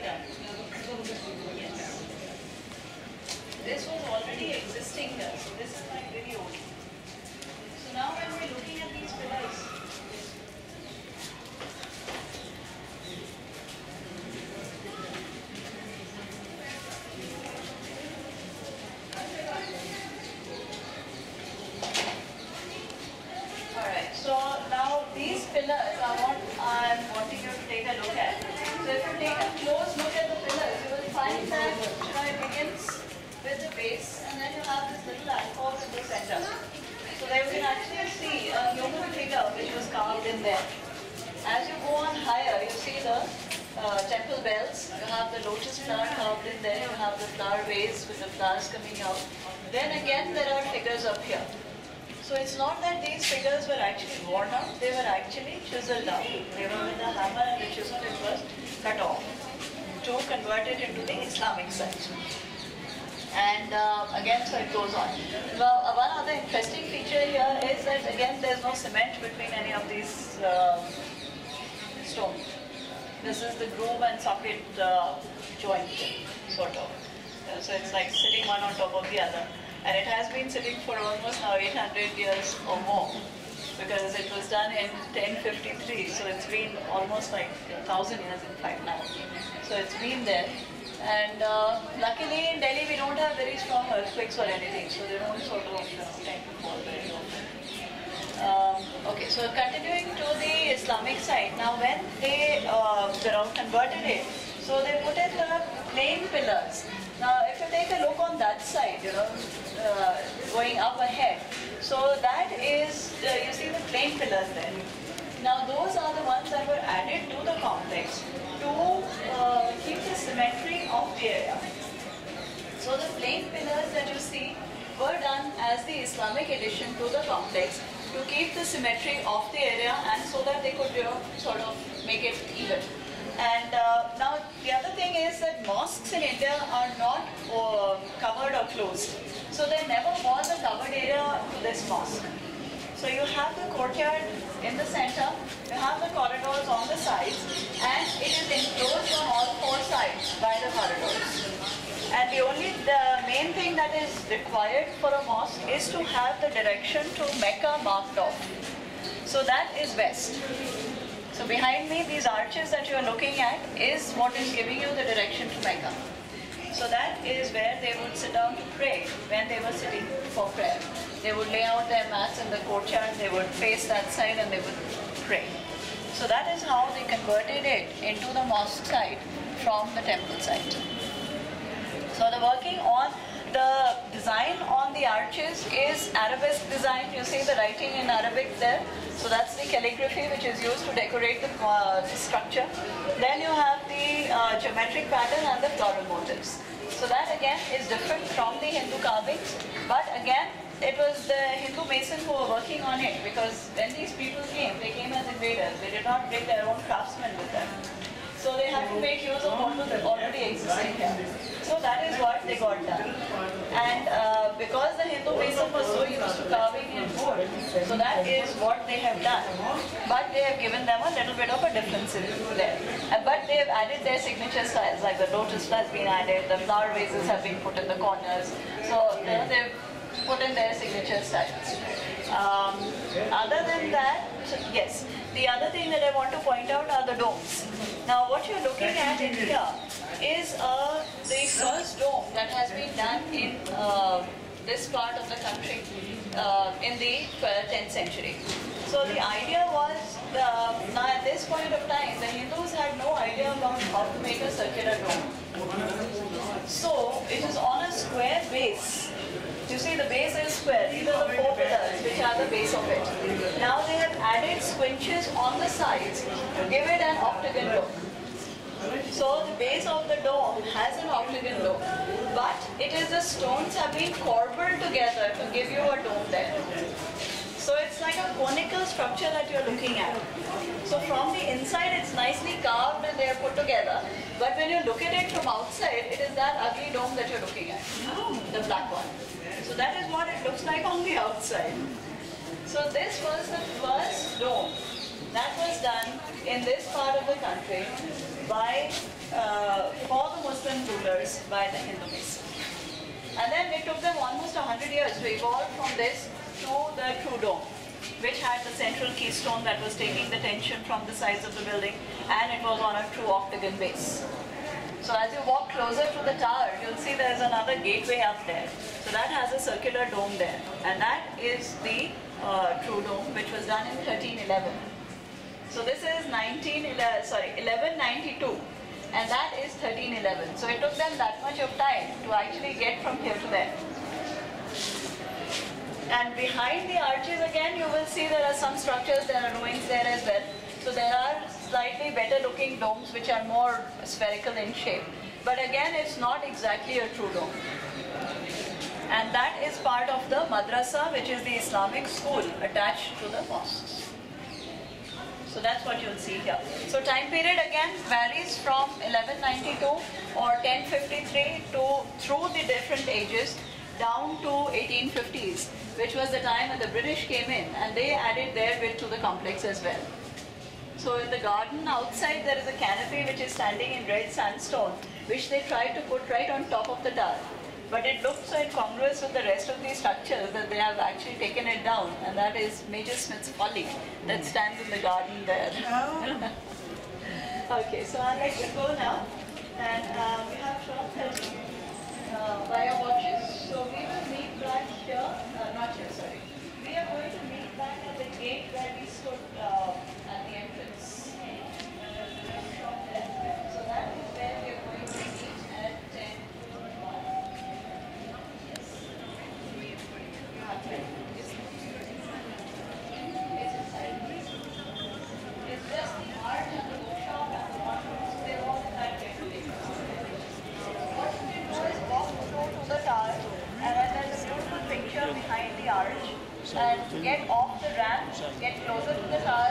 done. Yes. This was already existing here, so this is like very old. So now when we're looking at these pillars, alright, so now these pillars are what I'm wanting you to take a look at. So if you take a close look at the pillars, you will find that it begins with the base and then you have this little alcove in the center. So there you can actually see a human figure which was carved in there. As you go on higher, you see the temple bells, you have the lotus flower carved in there, you have the flower vase with the flowers coming out. Then again there are figures up here. So it's not that these figures were actually worn out, they were actually chiseled out. They were with a hammer and the chisel it was cut off to convert it into the Islamic side. And again, so it goes on. Well, one other interesting feature here is that again there's no cement between any of these stones. This is the groove and socket joint, sort of. So it's like sitting one on top of the other. And it has been sitting for almost now 800 years or more, because it was done in 1053, so it's been almost like 1,000 years in fact now. So it's been there. And luckily in Delhi we don't have very strong earthquakes or anything, so they don't sort of tend to fall very often. Okay, so continuing to the Islamic side, now when they converted it, so they put in the plain pillars. Now if you take a look on that side, going up ahead, so that is, you see the plain pillars there. Now those are the ones that were added to the complex to keep the symmetry of the area. So the plain pillars that you see were done as the Islamic addition to the complex to keep the symmetry of the area and so that they could sort of make it even. And now the other thing is that mosques in India are not covered or closed. So there never was a covered area to this mosque. So you have the courtyard in the center, you have the corridors on the sides, and it is enclosed on all four sides by the corridors. And the main thing that is required for a mosque is to have the direction to Mecca marked off. So that is west. So behind me, these arches that you are looking at is what is giving you the direction to Mecca. So that is where they would sit down to pray when they were sitting for prayer. They would lay out their mats in the courtyard, they would face that side and they would pray. So that is how they converted it into the mosque side from the temple side. So the working on the design on the arches is Arabesque design. You see the writing in Arabic there. So that's the calligraphy which is used to decorate the structure. Then you have the geometric pattern and the floral motifs. So that again is different from the Hindu carvings, but again it was the Hindu masons who were working on it, because when these people came, they came as invaders. They did not bring their own craftsmen with them. So they had to make use of what was already existing here. So that is what they got done. And because the Hindu mason was so used to carving in wood, so that is what they have done. But they have given them a little bit of a difference in there. But they have added their signature styles, like the lotus has been added, the flower vases have been put in the corners. So they've put in their signature styles. Other than that, yes, the other thing that I want to point out are the domes. Now what you're looking at in here is the first dome that has been done in this part of the country in the 10th century. So the idea was, now at this point of time, the Hindus had no idea about how to make a circular dome. So it is on a square base. You see the base is square. These are the four pillars which are the base of it. Now they have added squinches on the sides to give it an octagon look. So the base of the dome has an octagon look, but it is the stones have been corbelled together to give you a dome there. So it's like a conical structure that you're looking at. So from the inside it's nicely carved and they are put together, but when you look at it from outside, it is that ugly dome that you're looking at, the black one. So that is what it looks like on the outside. So this was the first dome that was done in this part of the country by for the Muslim rulers by the Hindu Masons. And then it took them almost 100 years to evolve from this to the true dome, which had the central keystone that was taking the tension from the sides of the building, and it was on a true octagon base. So as you walk closer to the tower, you'll see there's another gateway up there. So that has a circular dome there, and that is the true dome, which was done in 1311. So this is 1192, and that is 1311. So it took them that much of time to actually get from here to there. And behind the arches again, you will see there are some structures, there are ruins there as well. So there are slightly better looking domes which are more spherical in shape. But again, it's not exactly a true dome. And that is part of the madrasa, which is the Islamic school attached to the mosques. So that's what you'll see here. So time period again varies from 1192 or 1053 to through the different ages down to 1850s, which was the time when the British came in and they added their bit to the complex as well. So in the garden outside there is a canopy which is standing in red sandstone, which they tried to put right on top of the tower. But it looked so incongruous with the rest of these structures that they have actually taken it down, and that is Major Smith's Folly that stands in the garden there. Oh. Okay, so I'll let you go now. And we have short via watches. So we will meet back here, not here, sorry. We are going to meet back at the gate where we stood at the entrance. So that is where we are going to meet at 10:01. Yes. It's inside. It's just the art and the bookshop and the mushrooms. They're all in that gate. What you can do is walk through to the tower, and then there's a beautiful picture behind the arch, and get off the ramp, get closer to the tower,